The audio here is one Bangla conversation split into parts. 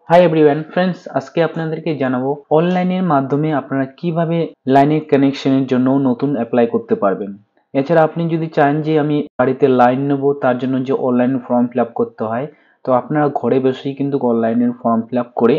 হাই এভরিওয়ান ফ্রেন্ডস, আজকে আপনাদেরকে জানাবো অনলাইনের মাধ্যমে আপনারা কিভাবে লাইনের কানেকশনের জন্য নতুন অ্যাপ্লাই করতে পারবেন। এছাড়া আপনি যদি চান যে আমি বাড়িতে লাইন নেব, তার জন্য যে অনলাইন ফর্ম ফিল আপ করতে হয়, তো আপনারা ঘরে বসেই কিন্তু অনলাইনের ফর্ম ফিল আপ করে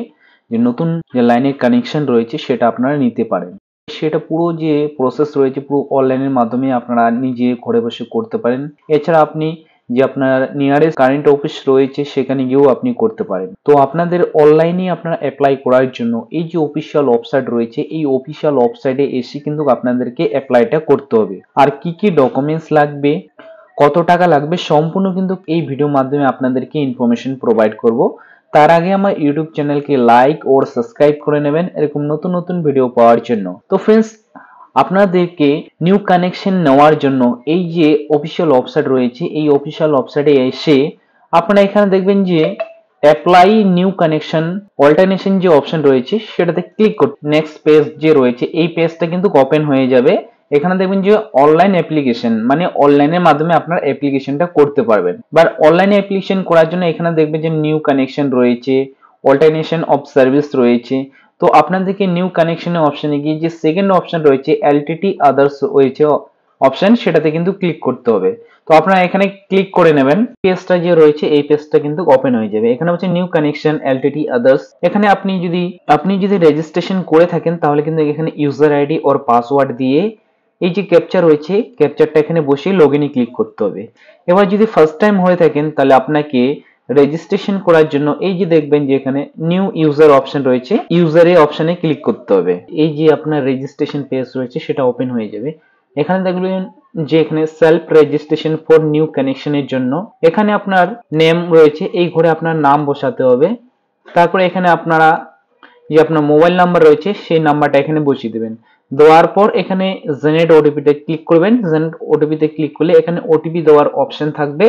যে নতুন যে লাইনের কানেকশন রয়েছে সেটা আপনারা নিতে পারেন। সেটা পুরো যে প্রসেস রয়েছে পুরো অনলাইনের মাধ্যমে আপনারা নিজে ঘরে বসে করতে পারেন। এছাড়া আপনি যে আপনার নিয়ারেস্ট কারেন্ট অফিস রয়েছে সেখানে গিয়েও আপনি করতে পারেন। তো আপনাদের অনলাইনে আপনারা অ্যাপ্লাই করার জন্য এই যে অফিসিয়াল ওয়েবসাইট রয়েছে, এই অফিসিয়াল ওয়েবসাইটে এসে কিন্তু আপনাদেরকে অ্যাপ্লাইটা করতে হবে। আর কি কি ডকুমেন্টস লাগবে, কত টাকা লাগবে, সম্পূর্ণ কিন্তু এই ভিডিওর মাধ্যমে আপনাদেরকে ইনফরমেশন প্রোভাইড করব। তার আগে আমার ইউটিউব চ্যানেলকে লাইক ও সাবস্ক্রাইব করে নেবেন এরকম নতুন নতুন ভিডিও পাওয়ার জন্য। তো ফ্রেন্ডস, আপনাদেরকে নিউ কানেকশন নেওয়ার জন্য এই যে অফিসিয়াল ওয়েবসাইট রয়েছে, এই অফিসিয়াল ওয়েবসাইটে এসে আপনারা এখানে দেখবেন যে অ্যাপ্লাই নিউ কানেকশন অল্টারনেশন যে অপশন রয়েছে সেটাতে ক্লিক করতে নেক্সট পেজ যে রয়েছে এই পেজটা কিন্তু ওপেন হয়ে যাবে। এখানে দেখবেন যে অনলাইন অ্যাপ্লিকেশন, মানে অনলাইনের মাধ্যমে আপনার অ্যাপ্লিকেশনটা করতে পারবেন। বাট অনলাইন অ্যাপ্লিকেশন করার জন্য এখানে দেখবেন যে নিউ কানেকশন রয়েছে, অল্টারনেশন অফ সার্ভিস রয়েছে। তো আপনাদেরকে নিউ কানেকশনের অপশনে গিয়ে যে সেকেন্ড অপশন রয়েছে এলটিটি আদার্স রয়েছে অপশন, সেটাতে কিন্তু ক্লিক করতে হবে। তো আপনারা এখানে ক্লিক করে নেবেন, পেজটা যে রয়েছে এই পেজটা কিন্তু ওপেন হয়ে যাবে। এখানে হচ্ছে নিউ কানেকশন এলটিটি আদার্স। এখানে আপনি যদি রেজিস্ট্রেশন করে থাকেন তাহলে কিন্তু এখানে ইউজার আইডি ওর পাসওয়ার্ড দিয়ে এই যে ক্যাপচার রয়েছে ক্যাপচারটা এখানে বসিয়ে লগইনে ক্লিক করতে হবে। এবার যদি ফার্স্ট টাইম হয়ে থাকেন তাহলে আপনাকে রেজিস্ট্রেশন করার জন্য এই যে দেখবেন যে এখানে নিউ ইউজার অপশন রয়েছে, ইউজারে অপশনে ক্লিক করতে হবে। এই যে আপনার রেজিস্ট্রেশন পেজ রয়েছে সেটা ওপেন হয়ে যাবে। এখানে দেখবেন যে এখানে সেলফ রেজিস্ট্রেশন ফর নিউ কানেকশনের জন্য এখানে আপনার নেম রয়েছে, এই ঘরে আপনার নাম বসাতে হবে। তারপরে এখানে আপনারা যে আপনার মোবাইল নাম্বার রয়েছে সেই নাম্বারটা এখানে বসিয়ে দেবেন। দেওয়ার পর এখানে জেনারেট ওটিপিতে ক্লিক করবেন। জেনারেট ওটিপিতে ক্লিক করলে এখানে ওটিপি দেওয়ার অপশন থাকবে,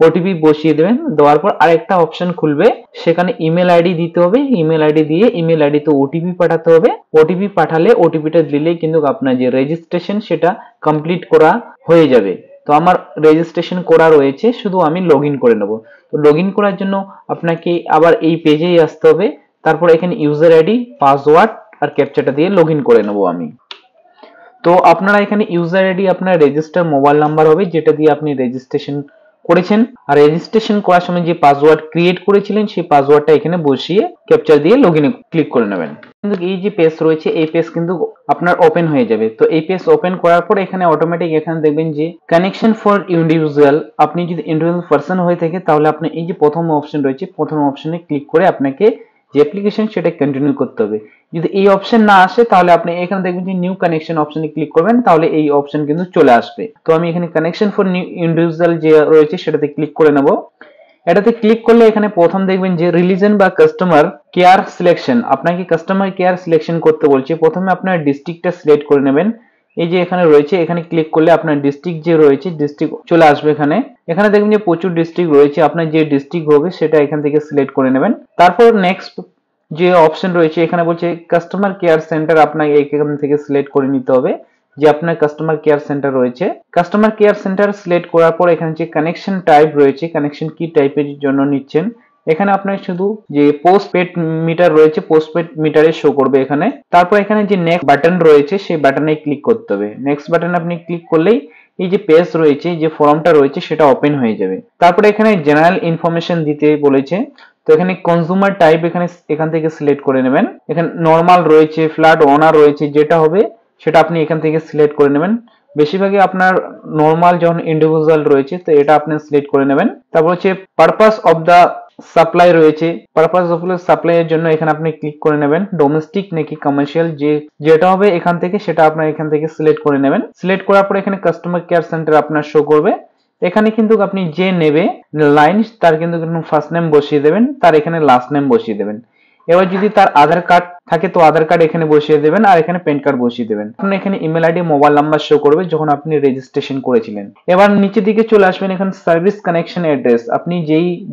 ওটিপি বসিয়ে দেবেন। দেওয়ার পর আরেকটা অপশন খুলবে, সেখানে ইমেল আইডি দিতে হবে। ইমেল আইডি দিয়ে ইমেল আইডিতে ওটিপি পাঠাতে হবে। ওটিপি পাঠালে ওটিপিটা দিলেই কিন্তু আপনার যে রেজিস্ট্রেশন সেটা কমপ্লিট করা হয়ে যাবে। তো আমার রেজিস্ট্রেশন করা রয়েছে, শুধু আমি লগ ইন করে নেব। তো লগ ইন করার জন্য আপনাকে আবার এই পেজেই আসতে হবে। তারপর এখানে ইউজার আইডি, পাসওয়ার্ড আর ক্যাপচাটা দিয়ে লগ ইন করে নেব আমি। তো আপনারা এখানে ইউজার আইডি আপনার রেজিস্টার মোবাইল নাম্বার হবে যেটা দিয়ে আপনি রেজিস্ট্রেশন করেছেন, আর রেজিস্ট্রেশন করার সময় যে পাসওয়ার্ড ক্রিয়েট করেছিলেন সেই পাসওয়ার্ডটা এখানে বসিয়ে ক্যাপচার দিয়ে লগইনে ক্লিক করে নেবেন। কিন্তু এই যে পেজ রয়েছে এই পেজ কিন্তু আপনার ওপেন হয়ে যাবে। তো এই পেজ ওপেন করার পর এখানে অটোমেটিক এখানে দেখবেন যে কানেকশন ফর ইন্ডিভিজুয়াল। আপনি যদি ইন্ডিভিজুয়াল পারসন হয়ে থাকে তাহলে আপনি এই যে প্রথম অপশন রয়েছে প্রথম অপশনে ক্লিক করে আপনাকে যে অ্যাপ্লিকেশন সেটা কন্টিনিউ করতে হবে। যদি এই অপশন না আসে তাহলে আপনি এখানে দেখবেন যে নিউ কানেকশন অপশনে ক্লিক করবেন, তাহলে এই অপশন কিন্তু চলে আসবে। তো আমি এখানে কানেকশন ফর নিউ ইন্ডিভিজুয়াল যে রয়েছে সেটাতে ক্লিক করে নেব। এটাতে ক্লিক করলে এখানে প্রথম দেখবেন যে রিলিজন বা কাস্টমার কেয়ার সিলেকশন, আপনাকে কাস্টমার কেয়ার সিলেকশন করতে বলছে। প্রথমে আপনার ডিস্ট্রিক্টটা সিলেক্ট করে নেবেন। এই যে এখানে রয়েছে এখানে ক্লিক করলে আপনার ডিস্ট্রিক্ট যে রয়েছে ডিস্ট্রিক্ট চলে আসবে। এখানে এখানে দেখবেন যে প্রচুর ডিস্ট্রিক্ট রয়েছে, আপনার যে ডিস্ট্রিক্ট হবে সেটা এখান থেকে সিলেক্ট করে নেবেন। তারপর নেক্সট যে অপশন রয়েছে এখানে বলছে কাস্টমার কেয়ার সেন্টার, আপনাকে এখান থেকে সিলেক্ট করে নিতে হবে যে আপনার কাস্টমার কেয়ার সেন্টার রয়েছে। কাস্টমার কেয়ার সেন্টার সিলেক্ট করার পর এখানে যে কানেকশন টাইপ রয়েছে, কানেকশন কি টাইপের জন্য নিচ্ছেন, এখানে আপনার শুধু যে পোস্টপেড মিটার রয়েছে পোস্টপেড মিটারে শো করবে এখানে। তারপর এখানে যে নেক্সট বাটন রয়েছে সেই বাটনে ক্লিক করতে হবে। নেক্সট বাটনে আপনি ক্লিক করলেই এই যে পেজ রয়েছে যে ফর্মটা রয়েছে সেটা ওপেন হয়ে যাবে। তারপরে এখানে জেনারেল ইনফরমেশন দিতে বলেছে। তো এখানে কনজিউমার টাইপ এখান থেকে সিলেক্ট করে নেবেন। এখানে নরমাল রয়েছে, ফ্ল্যাট ওনার রয়েছে, যেটা হবে সেটা আপনি এখান থেকে সিলেক্ট করে নেবেন। বেশিরভাগই আপনার নরমাল যখন ইন্ডিভিজুয়াল রয়েছে তো এটা আপনি সিলেক্ট করে নেবেন। তারপর হচ্ছে পারপাস অফ দা সাপ্লাই রয়েছে, পারপাস অফ সাপ্লাই এর জন্য এখানে আপনি ক্লিক করে নেবেন। ডোমেস্টিক নাকি কমার্শিয়াল যেটা হবে এখান থেকে সেটা আপনার এখান থেকে সিলেক্ট করে নেবেন। সিলেক্ট করার পর এখানে কাস্টমার কেয়ার সেন্টার আপনার শো করবে। এখানে কিন্তু আপনি যে নেবে লাইন তার কিন্তু ফার্স্ট নেম বসিয়ে দেবেন, তার এখানে লাস্ট নেম বসিয়ে দেবেন। এবার যদি তার আধার কার্ড থাকে তো আধার কার্ড এখানে বসিয়ে দেবেন আর এখানে প্যান কার্ড বসিয়ে দেবেন। আপনার এখানে email ID mobile number show করবে যখন আপনি রেজিস্ট্রেশন করেছিলেন। এবার নিচের দিকে চলে আসবেন, এখানে সার্ভিস কানেকশন অ্যাড্রেস, আপনি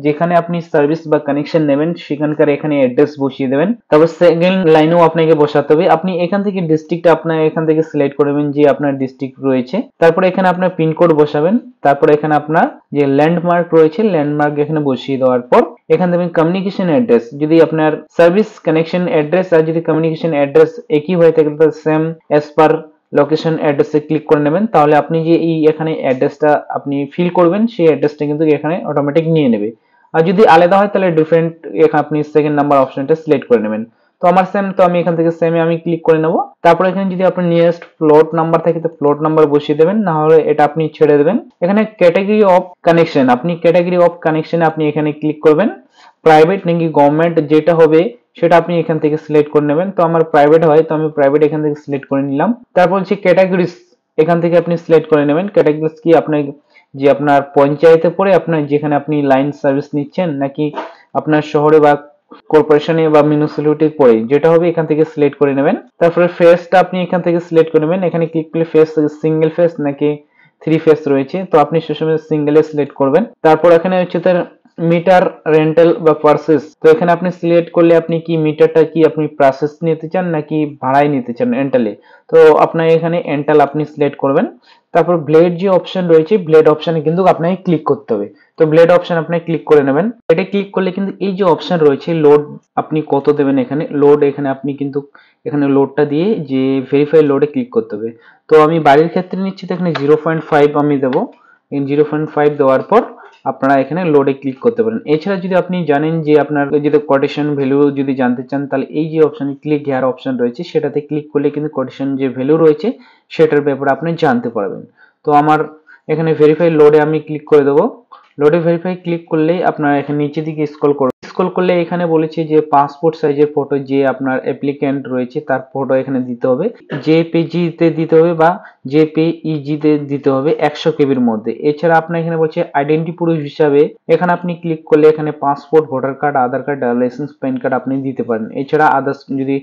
যেখানে আপনি সার্ভিস বা কানেকশন নেবেন সেখানকার এখানে অ্যাড্রেস বসিয়ে দেবেন। তারপর সেকেন্ড লাইনেও আপনাকে বসাতে হবে। আপনি এখান থেকে ডিস্ট্রিক্টটা আপনার এখান থেকে সিলেক্ট করবেন যে আপনার ডিস্ট্রিক্ট রয়েছে। তারপরে এখানে আপনার পিনকোড বসাবেন। তারপরে এখানে আপনার যে ল্যান্ডমার্ক রয়েছে ল্যান্ডমার্ক এখানে বসিয়ে দেওয়ার পর এখানে দেবেন কমিউনিকেশন অ্যাড্রেস। যদি আপনার সার্ভিস কানেকশন অ্যাড্রেস আর যদি কমিউনিকেশন অ্যাড্রেস একই হয়ে থাকে তো সেম অ্যাজ পার লোকেশন অ্যাড্রেসে ক্লিক করে নেবেন। তাহলে আপনি যে এই এখানে অ্যাড্রেসটা আপনি ফিল করবেন সেই অ্যাড্রেসটা কিন্তু এখানে অটোমেটিক নিয়ে নেবে। আর যদি আলাদা হয় তাহলে ডিফারেন্ট এখানে আপনি সেকেন্ড নাম্বার অপশনটা সিলেক্ট করে নেবেন। তো আমার সেম, তো আমি এখান থেকে সেমে আমি ক্লিক করে নেব। তারপর এখানে যদি আপনার নিয়ারেস্ট ফ্লোট নাম্বার থাকে তো ফ্লোট নাম্বার বসিয়ে দেবেন, না হলে এটা আপনি ছেড়ে দেবেন। এখানে ক্যাটাগরি অফ কানেকশন, আপনি ক্যাটাগরি অফ কানেকশনে আপনি এখানে ক্লিক করবেন। প্রাইভেট নাকি গভর্নমেন্ট যেটা হবে সেটা আপনি এখান থেকে সিলেক্ট করে নেবেন। তো আমার প্রাইভেট হয় তো আমি প্রাইভেট এখান থেকে সিলেক্ট করে নিলাম। তারপর হচ্ছে ক্যাটাগরিজ, এখান থেকে আপনি সিলেক্ট করে নেবেন। ক্যাটাগরিজ কি আপনার যে আপনার পঞ্চায়েতে পড়ে আপনার যেখানে আপনি লাইন সার্ভিস নিচ্ছেন, নাকি আপনার শহরে বা কর্পোরেশনে বা মিউনিসিপ্যালিটি পড়ে, যেটা হবে এখান থেকে সিলেক্ট করে নেবেন। তারপরে ফেসটা আপনি এখান থেকে সিলেক্ট করে নেবেন। এখানে ক্লিক করলে ফেস সিঙ্গেল ফেস নাকি 3 ফেস রয়েছে, তো আপনি সেসময় সিঙ্গেলে সিলেক্ট করবেন। তারপর এখানে হচ্ছে তার মিটার রেন্টাল বা পারচেস, তো এখানে আপনি সিলেক্ট করলে আপনি কি মিটারটা কি আপনি পারচেস নিতে চান নাকি ভাড়ায় নিতে চান রেন্টালে, তো আপনার এখানে রেন্টাল আপনি সিলেক্ট করবেন। তারপর ব্লেড যে অপশন রয়েছে ব্লেড অপশনে কিন্তু আপনাকে ক্লিক করতে হবে। তো ব্লেড অপশন আপনি ক্লিক করে নেবেন। এটা ক্লিক করলে কিন্তু এই যে অপশন রয়েছে লোড আপনি কত দেবেন, এখানে লোড এখানে আপনি কিন্তু এখানে লোডটা দিয়ে যে ভেরিফাই লোডে ক্লিক করতে হবে। তো আমি বাড়ির ক্ষেত্রে নিচ্ছি তো এখানে 0.5 আমি দেবো। 0.5 দেওয়ার পর আপনারা এখানে লোডে ক্লিক করতে পারেন। এছাড়া যদি আপনি জানেন যে আপনার যদি কোটেশন ভ্যালু যদি জানতে চান তাহলে এই যে অপশন ক্লিক হেয়ার অপশন রয়েছে সেটাতে ক্লিক করলে কিন্তু কোটেশন যে ভ্যালু রয়েছে সেটার ব্যাপারে আপনি জানতে পারবেন। তো আমার এখানে ভেরিফাই লোডে আমি ক্লিক করে দেবো। লোডে ভেরিফাই ক্লিক করলেই আপনার এখানে নিচের দিকে স্ক্রল করলে এখানে বলেছে যে পাসপোর্ট সাইজের ফটো যে আপনার অ্যাপ্লিক্যান্ট রয়েছে তার ফটো এখানে দিতে হবে, জেপিজি-তে দিতে হবে বা জেপিইজি-তে দিতে হবে 100 কেবির মধ্যে। এছাড়া আপনার এখানে বলছে আইডেন্টি প্রুফ হিসাবে এখানে আপনি ক্লিক করলে এখানে পাসপোর্ট, ভোটার কার্ড, আধার কার্ড, লাইসেন্স, প্যান কার্ড আপনি দিতে পারেন। এছাড়া আদার্স যদি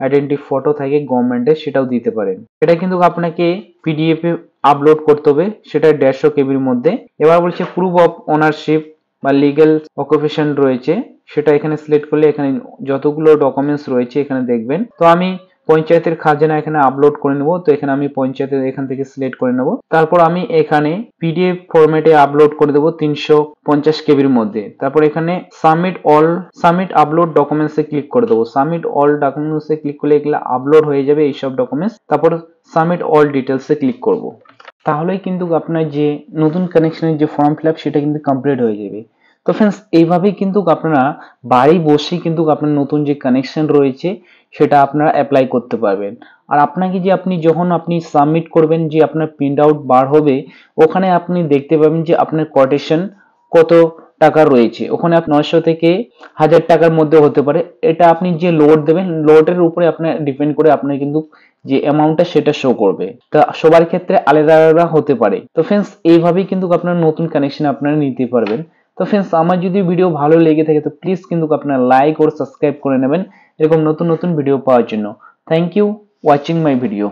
আইডেন্টি ফটো থাকে গভর্নমেন্টের সেটাও দিতে পারেন। এটা কিন্তু আপনাকে পিডিএফ এ আপলোড করতে হবে, সেটা 150 কেবির মধ্যে। এবার বলছে প্রুফ অফ ওনারশিপ বা লিগ্যাল অকুপেশন রয়েছে সেটা এখানে সিলেক্ট করলে এখানে যতগুলো ডকুমেন্টস রয়েছে এখানে দেখবেন। তো আমি পঞ্চায়েতের খাজনা এখানে আপলোড করে নেব, তো এখানে আমি পঞ্চায়েতের এখান থেকে সিলেক্ট করে নেব। তারপর আমি এখানে পিডিএফ ফরম্যাটে আপলোড করে দেবো 350 কেবির মধ্যে। তারপর এখানে সাবমিট আপলোড ডকুমেন্টস এ ক্লিক করে দেবো। সাবমিট অল ডকুমেন্টস এ ক্লিক করলে এগুলো আপলোড হয়ে যাবে এইসব ডকুমেন্টস। তারপর সাবমিট অল ডিটেলস এ ক্লিক করব। তাহলেই কিন্তু আপনার যে নতুন কানেকশনের যে ফর্ম ফিল আপ সেটা কিন্তু কমপ্লিট হয়ে যাবে। তো ফ্রেন্ডস এইভাবেই কিন্তু আপনারা বাড়ি বসেই কিন্তু আপনার নতুন যে কানেকশন রয়েছে সেটা আপনারা অ্যাপ্লাই করতে পারবেন। আর আপনাকে যে আপনি যখন আপনি সাবমিট করবেন যে আপনার প্রিন্ট আউট বার হবে ওখানে আপনি দেখতে পাবেন যে আপনার কোটেশন কত টাকা রয়েছে, ওখানে 900 থেকে 1000 টাকার মধ্যে হতে পারে। এটা আপনি যে লোড দেবেন লোডের উপরে আপনার ডিপেন্ড করে আপনার কিন্তু যে অ্যামাউন্টটা সেটা শো করবে। তা সবার ক্ষেত্রে আলাদা আলাদা হতে পারে। তো ফ্রেন্ডস এইভাবেই কিন্তু আপনার নতুন কানেকশন আপনারা নিতে পারবেন। তো ফ্রেন্ডস আমার যদি ভিডিও ভালো লেগে থাকে তো প্লিজ কিন্তু আপনারা লাইক ও সাবস্ক্রাইব করে নেবেন এরকম নতুন নতুন ভিডিও পাওয়ার জন্য। Thank you watching my video.